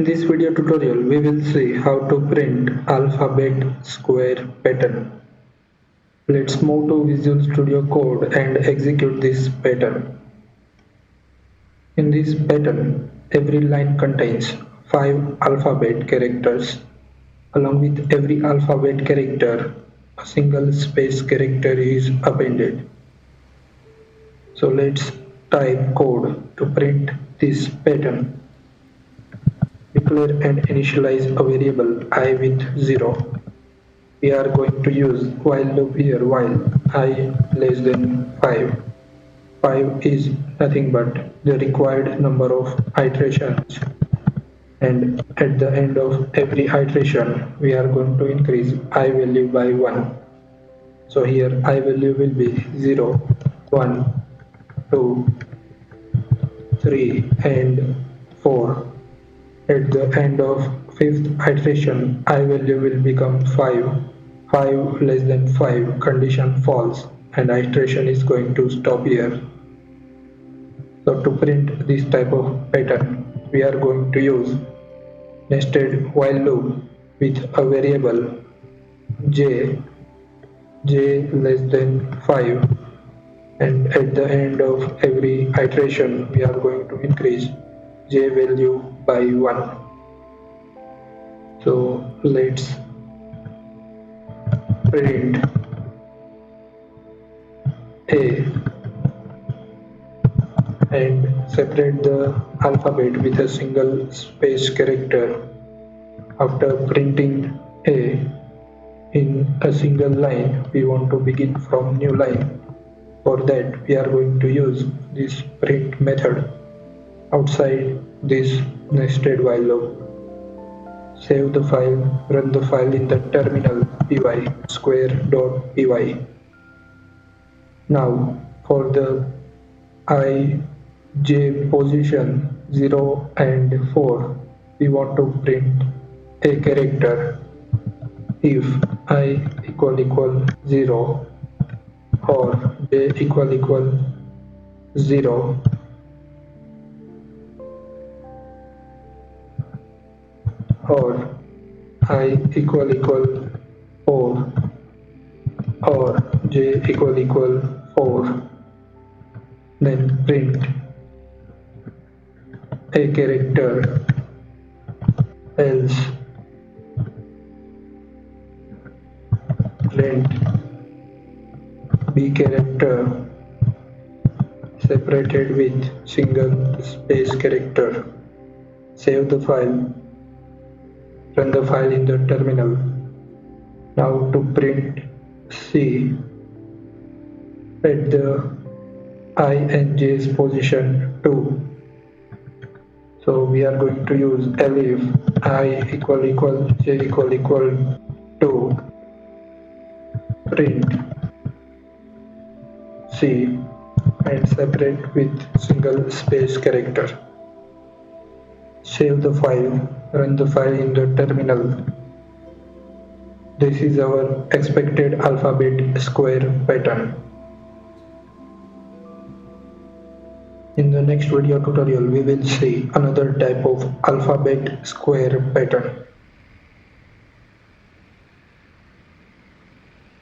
this video tutorial, we will see how to print alphabet square pattern. Let's move to Visual Studio Code and execute this pattern. In this pattern, every line contains 5 alphabet characters. Along with every alphabet character, a single space character is appended. So let's type code to print this pattern. Declare and initialize a variable I with 0. We are going to use while loop here while I less than 5. 5 is nothing but the required number of iterations, and at the end of every iteration we are going to increase I value by 1. So here I value will be 0, 1, 2, 3 and 4. At the end of 5th iteration, I value will become 5. 5 less than 5 condition false and iteration is going to stop here. So to print this type of pattern, we are going to use nested while loop with a variable j less than 5, and at the end of every iteration we are going to increase j value by 1. So let's print a and separate the alphabet with a single space character. After printing a in a single line, we want to begin from new line. For that, we are going to use this print method outside this nested while loop. Save the file, run the file in the terminal py square.py. Now for the ij position 0 and 4, we want to print a character if I equal 0 or j equal 0 or I equal 4 or j equal 4, then print a character, else print b character separated with single space character. Save the file, run the file in the terminal. Now to print C at the I and j's position 2. So we are going to use elif I equal j equal 2, print C and separate with single space character. Save the file, run the file in the terminal. This is our expected alphabet square pattern. In the next video tutorial, we will see another type of alphabet square pattern.